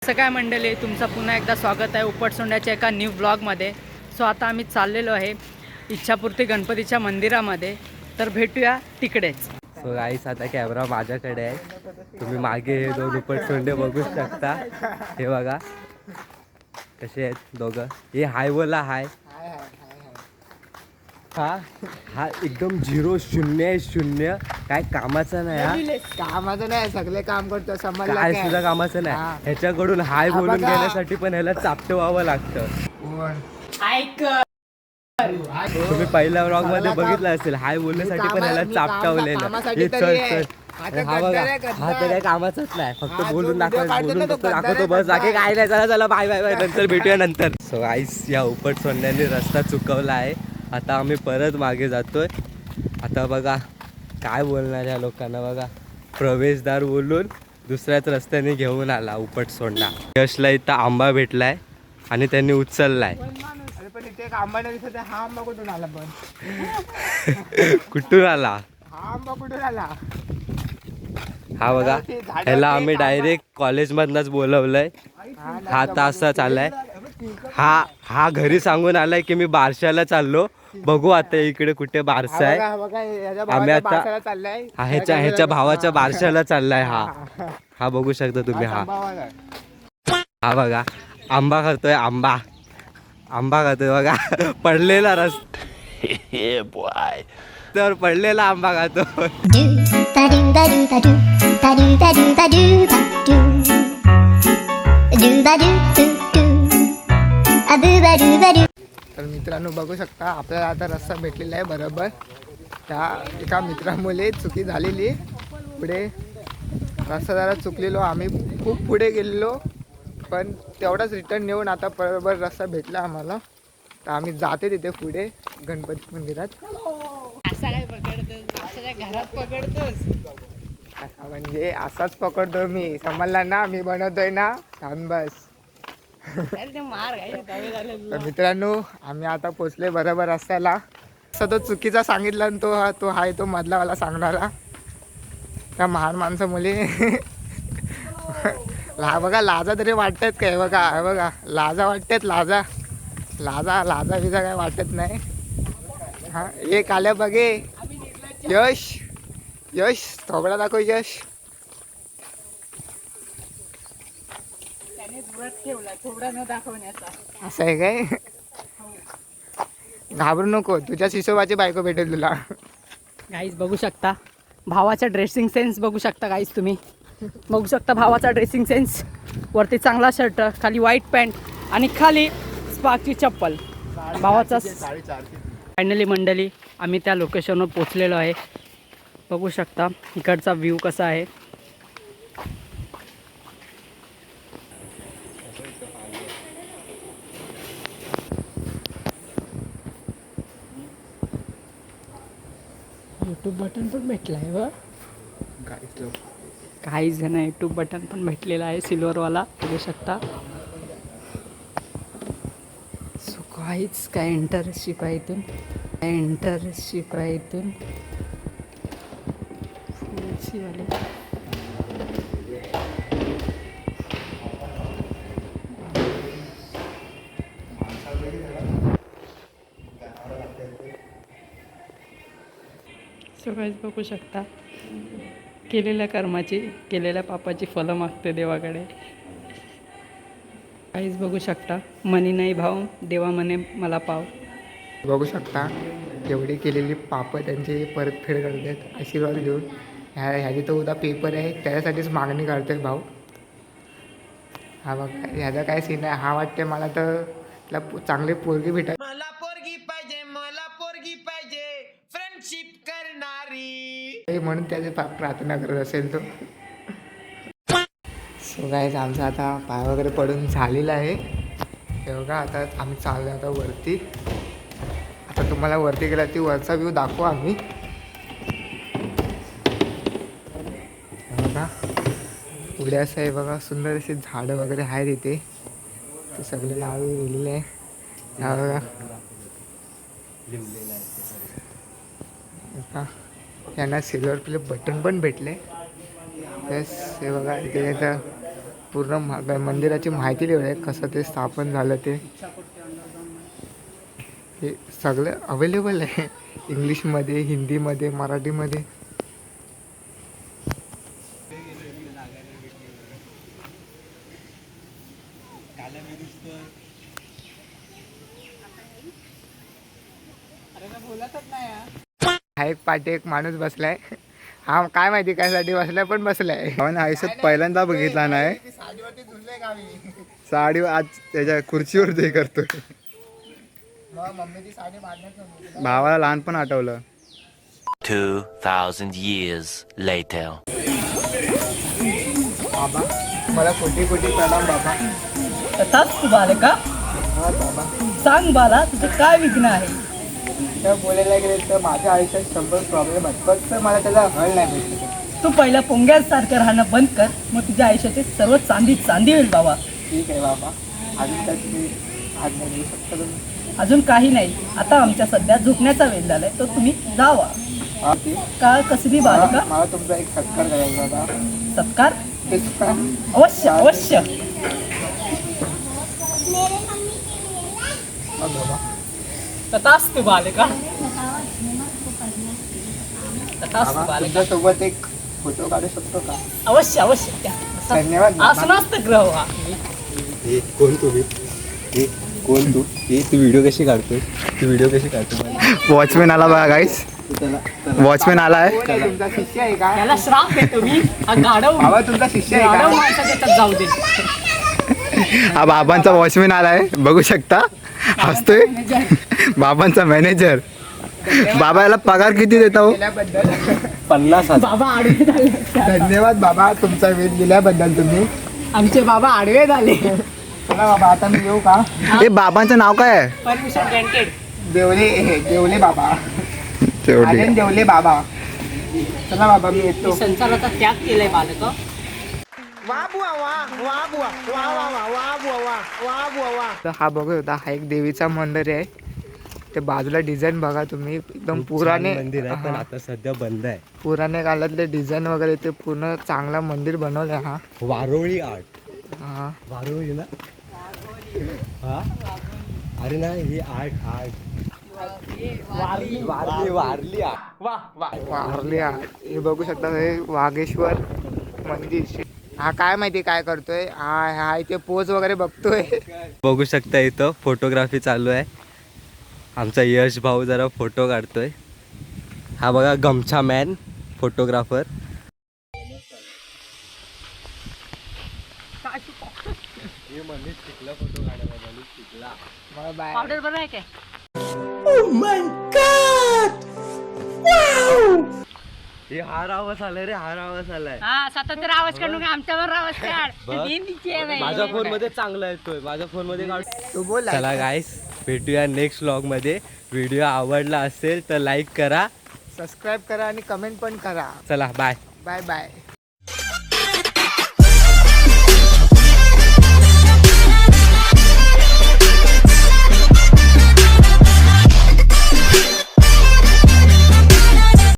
कसं काय मंडळी, तुमचं पुन्हा एकदा स्वागत आहे उपटसोंड्याच्या एका न्यू ब्लॉगमध्ये. सो आता आम्ही चाललेलो आहे इच्छापूर्ती गणपतीच्या मंदिरामध्ये, तर भेटूया तिकडेच. सो गाईस, आता कॅमेरा माझ्याकडे आहे. तुम्ही मागे हे दोन उपटसोंडे बघू शकता. हे बघा कसे आहेत दोघं. हे हाय बोला हाय. हा एकदम 0-0 काय कामाचा नाही. कामाचं नाही, सगळे काम करतो. काय सुद्धा कामाचं नाही. ह्याच्याकडून हाय बोलून घेण्यासाठी पण ह्याला चापटं व्हावं लागतं. तुम्ही पहिल्या व्लॉग मध्ये बघितलं असेल, हाय बोलण्यासाठी पण ह्याला चापटावलेलं. हा बघा, हा तर काय कामाचंच नाही, फक्त बोलून दाखवतो बस. बाकी काय नाही. चला चला, बाय बाय बाय, नंतर भेटूया नंतर. सो गाईस, या उपटसोंड्याने रस्ता चुकवला आहे. आता आम्ही परत मागे जातोय. आता बघा काय बोलणार या लोकांना. बघा, प्रवेशद्वार बोलून दुसऱ्याच रस्त्याने घेऊन आला उपटसोंडा. यशला इथं आंबा भेटलाय आणि त्यांनी उचललाय. पण इथे एक आंबा नाही दिसत. हा आंबा कुठून आला? पण कुठून आला हा आंबा? कुठून आला? हा बघा, ह्याला आम्ही डायरेक्ट कॉलेजमधनंच बोलवलंय. हा आता असं चाललाय. हा घरी सांगून आलाय की मी बारशाला चाललो. बघू आता इकडे कुठे बारसा आहे. आम्ही आता ह्याच्या भावाच्या बारशाला चाललाय. हा बघू शकता तुम्ही. हा बघा, आंबा खातोय. आंबा खातोय बघा. पडलेला तर पडलेला आंबा खातो. तर मित्रांनो, बघू शकता आपल्याला आता रस्ता भेटलेला आहे बरोबर. त्या एका मित्रामुळे चुकी झालेली. पुढे रस्ता जरा चुकलेलो, आम्ही खूप पुढे गेलेलो, पण तेवढाच रिटर्न येऊन आता बरोबर रस्ता भेटला आम्हाला. तर आम्ही जाते तिथे पुढे गणपती मंदिरात. घरात पकडतोस म्हणजे असाच पकडतो मी, समजला ना? मी बनवतोय ना, थांब बस. तर मित्रांनो, आम्ही आता पोचले बरोबर रस्त्याला. असं तो चुकीचा सांगितला आणि तो आहे तो मधलावाला सांगणारा. त्या महान माणसामुळे बघा लाजा तरी वाटतात काय? बघा लाजा वाटतात. लाजा विजा काय वाटत नाही. हा, एक आल्या बघे. यश थोबडा दाखव. यश असं आहे काय? घाबरू नको, तुझ्या शिशोबाची बायको भेटेल तुला. गाईज बघू शकता भावाचा ड्रेसिंग सेन्स. बघू शकता गाईज, तुम्ही बघू शकता भावाचा ड्रेसिंग सेन्स. वरती चांगला शर्ट, खाली व्हाईट पॅन्ट आणि खाली स्पार्कची चप्पल. भावाचा. फायनली मंडळी, आम्ही त्या लोकेशनवर पोचलेलो आहे. बघू शकता इकडचा व्ह्यू कसा आहे. यूट्यूब बटन पण भेटलं आहे व काही जण यूट्यूब बटन पण भेटलेलं आहे, सिल्वरवाला. बघू शकता. सो काहीच काय इंटरशिप आहे इथून. सो काहीच बघू शकता, केलेल्या कर्माची, केलेल्या पापाची फलं मागते देवाकडे. काहीच बघू शकता, मनी नाही भाव, देवा म्हणे मला पाव. बघू शकता एवढी केलेली पाप त्यांची परतफेड करतात आशीर्वाद घेऊन. ह्याची तर उद्या पेपर आहे, त्याच्यासाठीच मागणी करतोय भाऊ. हा बघ, ह्याचा काय सीन आहे. हा वाटते मला तर चांगली पोरगी भेटायची. मला पोरगी पाहिजे फ्रेंडशिप करणारी, म्हणून त्याची प्रार्थना करत असेल तो. सो गाईज, आमचा आता पाय वगैरे पडून झालेला आहे. हे बघा, आता आम्ही चाललो आता वरती. आता तुम्हाला वरती गेला ती वरचा व्ह्यू दाखवू आम्ही. बघा पुढे असं आहे बघा, सुंदर अशी झाडं वगैरे आहेत इथे. ते सगळे लावले गेलेले आहे. हा बघा, यांना सिल्वर प्ले बटन पण भेटले. प्लस हे बघा इथे पूर्ण मंदिराची माहिती लिहिली आहे, कसं ते स्थापन झालं ते. हे सगळं अवेलेबल आहे इंग्लिशमध्ये, हिंदीमध्ये, मराठीमध्ये. हा एक पाठी एक माणूस बसलाय. हा काय माहिती कायसाठी बसलाय, पण बसलाय. आयुष्यात पहिल्यांदा बघितला नाही साडीवरती झुलले गावी. साडी आज त्याच्या खुर्चीवर ते करतोय. मम्मीची साडी बांधण्यात भावाला लहानपण आठवलं. 2,000 years later. बाबा मला कोटी कोटी प्रणाम बाबा. तथाच तू बालका, हा बाबा. सांग बाला तुझं काय विघ्न आहे. तर बोलायला गेले तर माझ्या आयुष्यात 100 प्रॉब्लेम आहेत, फक्त मला त्याला हल नाही भेटत. तू पहिला पोंग्यासारखं राहणं बंद कर, मग तुझ्या आयुष्याचे सर्व चांदी चांदी होईल बाबा. ठीक आहे बाबा, अजून काय तुम्ही आज नाही देऊ शकता तुम्ही? अजून काही नाही, आता आमच्या सध्या झोपण्याचा वेळ झालाय, तो तुम्ही जावा. हा ठीक. का कसली बालका? मला तुमचा एक सत्कार करायचा होता. सत्कार? तेच का? अवश्य अवश्य. हा बाबा. तथाच तू बालका, तथाच तू बाबा, बालका. तुमच्यासोबत एक फोटो काढू शकतो का? अवश्य अवश्य द्या. धन्यवाद बाबा. आसनास्त ग्रह हा. कोण तुम्ही? कोण तू? तू व्हिडिओ कशी काढतोय? तू व्हिडिओ कशी काढतो? वॉचमॅन आला बघा गाईस. वॉचमॅन आलाय. कोण आहे तुमचा शिष्य आहे का? त्याला श्राप देतो मी. हा गाढव बाबा तुमचा शिष्य आहे गाढव का? माणसाच्या त्याच्यात जाऊ दे. हा बाबांचा वॉचमॅन आलाय, बघू शकता. हसतोय. बाबांचा मॅनेजर. बाबा याला पगार किती देता हो? दिल्याबद्दल 50,000. बाबा आडवे झाले. धन्यवाद बाबा, तुमचा वेळ दिल्याबद्दल तुम्ही. आमचे बाबा आडवे झाले. चला बाबा, आता मी येऊ का? हे बाबांचं नाव काय आहे? Permission granted. देवले बाबा. तेवढी. आनंद देवले बाबा. चला बाबा, मी येतो. संसाराचा त्याग केलाय बालक. तर हा बघत होता, हा एक देवीचा मंदिर आहे. ते बाजूला डिझाईन बघा तुम्ही, एकदम पुराणे मंदिर आहे, पण हा, आता सध्या बंद आहे. पुराणे काळातले डिझाईन वगैरे, ते पूर्ण चांगला मंदिर बनवलंय. हा वारोळी आर्ट. हा वारोळी ना? हा अरे ना, ही art Warli Warli art. Warli art. हे बघू शकता, हे वाघेश्वर मंदिर. हा काय माहिती काय करतोय. हा इथे पोज वगैरे बघतोय. बघू शकता इथं फोटोग्राफी चालू आहे. आमचा यश भाऊ जरा फोटो काढतोय. हा बघा गमछा मॅन फोटोग्राफर. फोटो काढायला बाय. पावडर बरं आहे काय? हे हार आवाज आलाय रे, हार आवाज आलाय. हा स्वतंत्र आवाज काढू का? आमच्यावर आवाज काढ. बघ. माझ्या फोन मध्ये चांगला येतोय, माझ्या फोन मध्ये काढ. तू बोल. चला गाईस, भेटूया नेक्स्ट व्लॉग मध्ये. व्हिडिओ आवडला असेल तर लाईक करा, सबस्क्राईब करा आणि कमेंट पण करा. चला बाय. Bye bye.